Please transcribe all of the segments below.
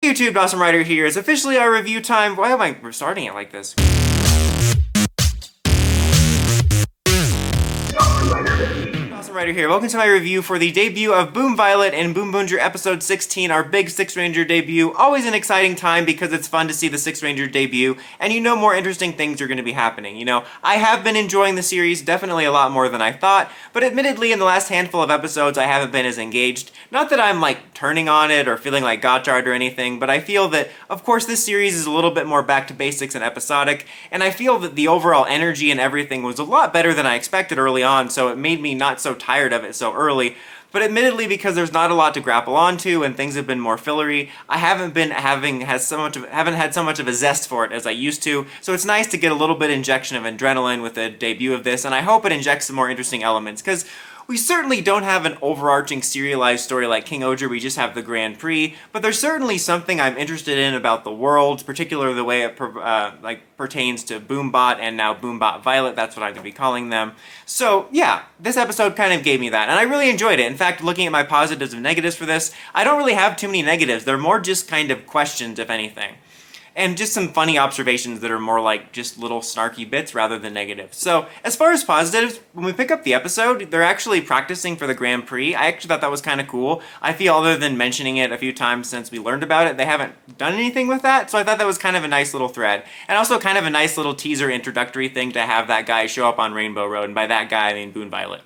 YouTube, Awesome Rider here. It's officially our review time. Why am I starting it like this? Awesome Rider here. Welcome to my review for the debut of Boon Violet and BoonBoomger episode 16, our big Sixth Ranger debut. Always an exciting time because it's fun to see the Sixth Ranger debut, and you know more interesting things are going to be happening. You know, I have been enjoying the series, definitely a lot more than I thought, but admittedly in the last handful of episodes I haven't been as engaged. Not that I'm like turning on it or feeling like Gotchard or anything, but I feel that, of course, this series is a little bit more back to basics and episodic, and I feel that the overall energy and everything was a lot better than I expected early on, so it made me not so tired of it so early. But admittedly, because there's not a lot to grapple onto and things have been more fillery, I haven't had so much of a zest for it as I used to. So it's nice to get a little bit injection of adrenaline with the debut of this, and I hope it injects some more interesting elements, because we certainly don't have an overarching serialized story like King Oger, we just have the Grand Prix, but there's certainly something I'm interested in about the worlds, particularly the way it pertains to Boombot and now Boombot Violet, that's what I'm going to be calling them. So yeah, this episode kind of gave me that, and I really enjoyed it. In fact, looking at my positives and negatives for this, I don't really have too many negatives. They're more just kind of questions, if anything. And just some funny observations that are more like just little snarky bits rather than negative. So, as far as positives, when we pick up the episode, they're actually practicing for the Grand Prix. I actually thought that was kind of cool. I feel other than mentioning it a few times since we learned about it, they haven't done anything with that, so I thought that was kind of a nice little thread. And also kind of a nice little teaser introductory thing to have that guy show up on Rainbow Road, and by that guy I mean Boon Violet.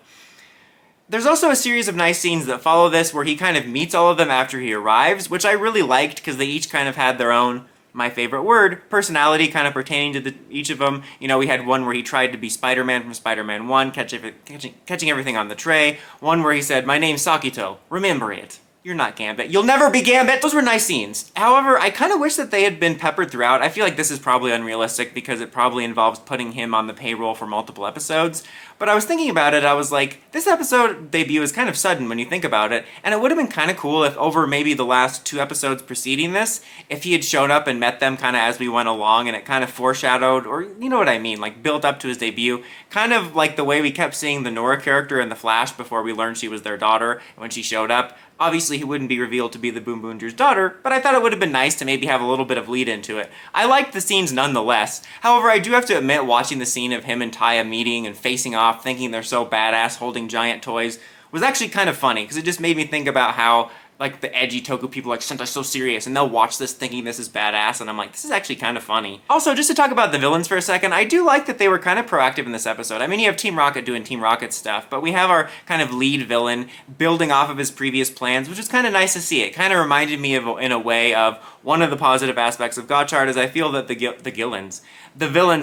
There's also a series of nice scenes that follow this where he kind of meets all of them after he arrives, which I really liked because they each kind of had their own, my favorite word, personality kind of pertaining to each of them. You know, we had one where he tried to be Spider-Man from Spider-Man 1, catching everything on the tray. One where he said, "My name's Sakito, remember it. You're not Gambit. You'll never be Gambit!" Those were nice scenes. However, I kind of wish that they had been peppered throughout. I feel like this is probably unrealistic because it probably involves putting him on the payroll for multiple episodes. But I was thinking about it, I was like, this episode debut is kind of sudden when you think about it, and it would have been kind of cool if over maybe the last 2 episodes preceding this, if he had shown up and met them kind of as we went along, and it kind of foreshadowed, or you know what I mean, like built up to his debut, kind of like the way we kept seeing the Nora character in The Flash before we learned she was their daughter when she showed up. Obviously, he wouldn't be revealed to be the BoonBoomger's daughter, but I thought it would have been nice to maybe have a little bit of lead into it. I liked the scenes nonetheless. However, I do have to admit, watching the scene of him and Taya meeting and facing off, thinking they're so badass holding giant toys, was actually kind of funny, because it just made me think about how like the edgy Toku people are like, Sentai's so serious, and they'll watch this thinking this is badass, and I'm like, this is actually kind of funny. Also, just to talk about the villains for a second, I do like that they were kind of proactive in this episode. I mean, you have Team Rocket doing Team Rocket stuff, but we have our kind of lead villain building off of his previous plans, which is kind of nice to see. It kind of reminded me of, in a way, of one of the positive aspects of Gotchard is I feel that the villains,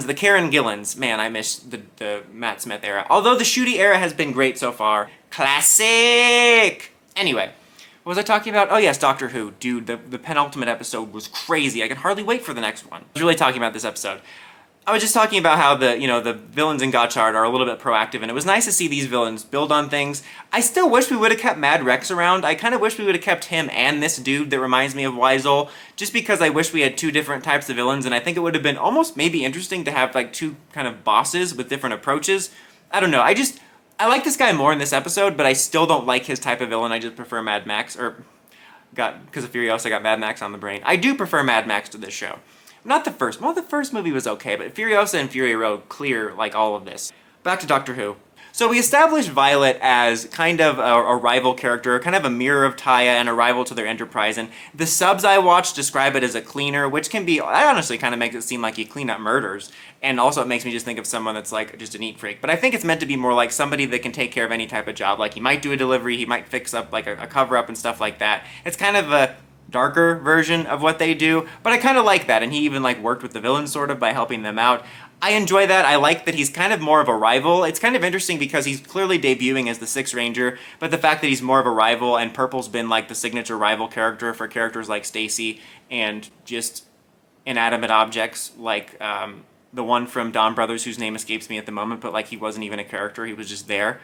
the Karen Gillans, man, I miss the Matt Smith era. Although the Shooty era has been great so far. Classic! Anyway. What was I talking about? Oh yes, Doctor Who. Dude, the penultimate episode was crazy. I can hardly wait for the next one. I was really talking about this episode. I was just talking about how the villains in Gotchard are a little bit proactive, and it was nice to see these villains build on things. I still wish we would have kept Mad Rex around. I kind of wish we would have kept him and this dude that reminds me of Weisel, just because I wish we had 2 different types of villains, and I think it would have been almost maybe interesting to have like 2 kind of bosses with different approaches. I don't know, I like this guy more in this episode, but I still don't like his type of villain. I just prefer Mad Max, because of Furiosa, I got Mad Max on the brain. I do prefer Mad Max to this show. Not the first. Well, the first movie was okay, but Furiosa and Fury Road clear, like, all of this. Back to Doctor Who. So we established Violet as kind of a rival character, kind of a mirror of Taya and a rival to their Enterprise, and the subs I watched describe it as a cleaner, which can be, I honestly kind of makes it seem like you clean up murders, and also it makes me just think of someone that's like just a neat freak, but I think it's meant to be more like somebody that can take care of any type of job, like he might do a delivery, he might fix up like a cover-up and stuff like that. It's kind of a darker version of what they do, but I kind of like that, and he even like worked with the villains sort of by helping them out. I enjoy that. I like that he's kind of more of a rival. It's kind of interesting because he's clearly debuting as the Sixth Ranger, but the fact that he's more of a rival, and Purple's been like the signature rival character for characters like Stacy and just inanimate objects like the one from Dawn Brothers whose name escapes me at the moment, but like he wasn't even a character, he was just there.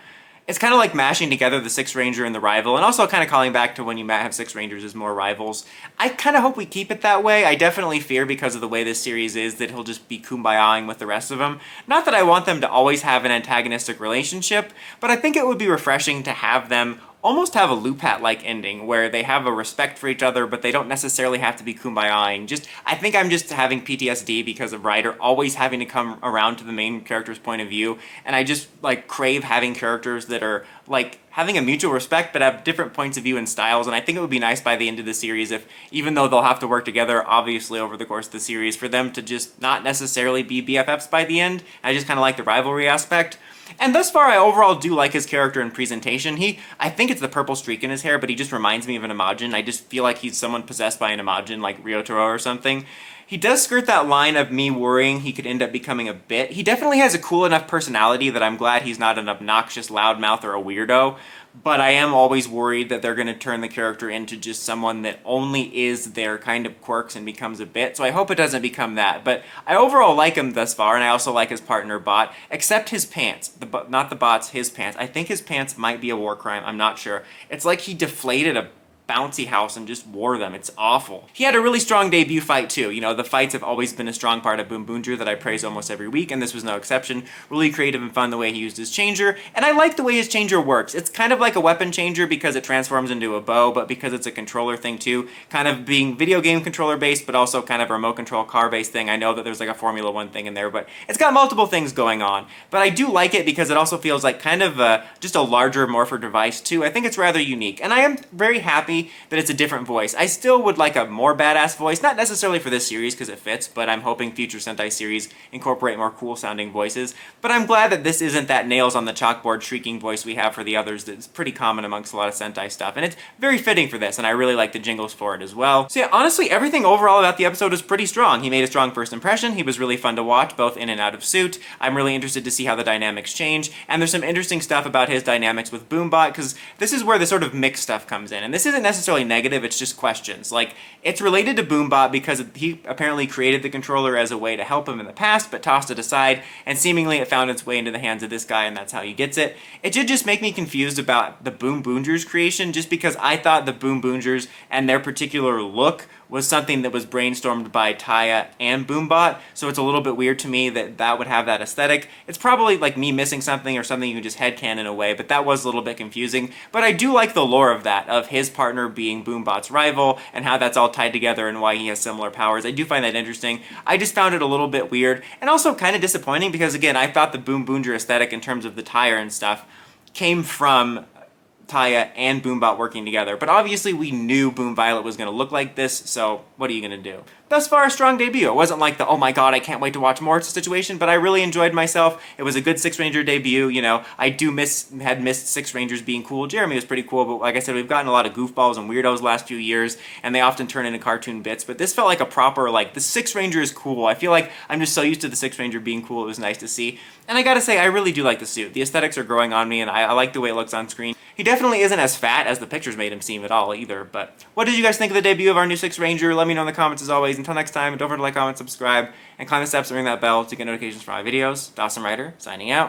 It's kind of like mashing together the Sixth Ranger and the rival, and also kind of calling back to when you have Six Rangers as more rivals. I kind of hope we keep it that way. I definitely fear, because of the way this series is, that he'll just be kumbayaing with the rest of them. Not that I want them to always have an antagonistic relationship, but I think it would be refreshing to have them almost have a Lupat-like ending where they have a respect for each other, but they don't necessarily have to be kumbaya-ing. I think I'm just having PTSD because of Ryder always having to come around to the main character's point of view, and I just like crave having characters that are like having a mutual respect but have different points of view and styles. And I think it would be nice by the end of the series if, even though they'll have to work together obviously over the course of the series, for them to just not necessarily be BFFs by the end. I just kind of like the rivalry aspect. And thus far, I overall do like his character and presentation. I think it's the purple streak in his hair, but he just reminds me of an Imagin. I just feel like he's someone possessed by an Imagin, like Ryotaro or something. He does skirt that line of me worrying he could end up becoming a bit. He definitely has a cool enough personality that I'm glad he's not an obnoxious loudmouth or a weirdo, but I am always worried that they're going to turn the character into just someone that only is their kind of quirks and becomes a bit, so I hope it doesn't become that. But I overall like him thus far, and I also like his partner Bot, except his pants. Not the Bot's, his pants. I think his pants might be a war crime, I'm not sure. It's like he deflated a bouncy house and just wore them. It's awful. He had a really strong debut fight too. You know, the fights have always been a strong part of BoonBoomger that I praise almost every week, and this was no exception. Really creative and fun the way he used his changer, and I like the way his changer works. It's kind of like a weapon changer because it transforms into a bow, but because it's a controller thing too, kind of being video game controller based, but also kind of a remote control car based thing. I know that there's like a Formula 1 thing in there, but it's got multiple things going on. But I do like it because it also feels like kind of just a larger morpher device too. I think it's rather unique, and I am very happy that it's a different voice. I still would like a more badass voice, not necessarily for this series because it fits, but I'm hoping future Sentai series incorporate more cool sounding voices. But I'm glad that this isn't that nails on the chalkboard shrieking voice we have for the others that's pretty common amongst a lot of Sentai stuff, and it's very fitting for this, and I really like the jingles for it as well. So yeah, honestly, everything overall about the episode is pretty strong. He made a strong first impression, he was really fun to watch, both in and out of suit. I'm really interested to see how the dynamics change, and there's some interesting stuff about his dynamics with Boombot, because this is where the sort of mixed stuff comes in, and this isn't necessarily negative, it's just questions. Like, it's related to Boombot because he apparently created the controller as a way to help him in the past, but tossed it aside, and seemingly it found its way into the hands of this guy, and that's how he gets it. It did just make me confused about the BoonBoomger's creation, just because I thought the BoonBoomgers and their particular look was something that was brainstormed by Taya and Boombot, so it's a little bit weird to me that that would have that aesthetic. It's probably like me missing something or something you can just headcanon away, but that was a little bit confusing. But I do like the lore of that, of his partner being Boombot's rival, and how that's all tied together and why he has similar powers. I do find that interesting. I just found it a little bit weird, and also kind of disappointing because, again, I thought the BoonBoomger aesthetic in terms of the tire and stuff came from Taya and Boombot working together, but obviously we knew Boon Violet was going to look like this, so what are you going to do? Thus far, a strong debut. It wasn't like the, oh my god, I can't wait to watch more situation, but I really enjoyed myself. It was a good Six Ranger debut, you know. I had missed Six Rangers being cool. Jeremy was pretty cool, but like I said, we've gotten a lot of goofballs and weirdos the last few years, and they often turn into cartoon bits, but this felt like a proper, like, the Six Ranger is cool. I feel like I'm just so used to the Six Ranger being cool, it was nice to see. And I gotta say, I really do like the suit. The aesthetics are growing on me, and I like the way it looks on screen. He definitely isn't as fat as the pictures made him seem at all, either, but what did you guys think of the debut of our new Six Ranger? Let me know in the comments as always. Until next time, don't forget to like, comment, subscribe, and climb the steps and ring that bell to get notifications for my videos. Dawson Ryder, signing out.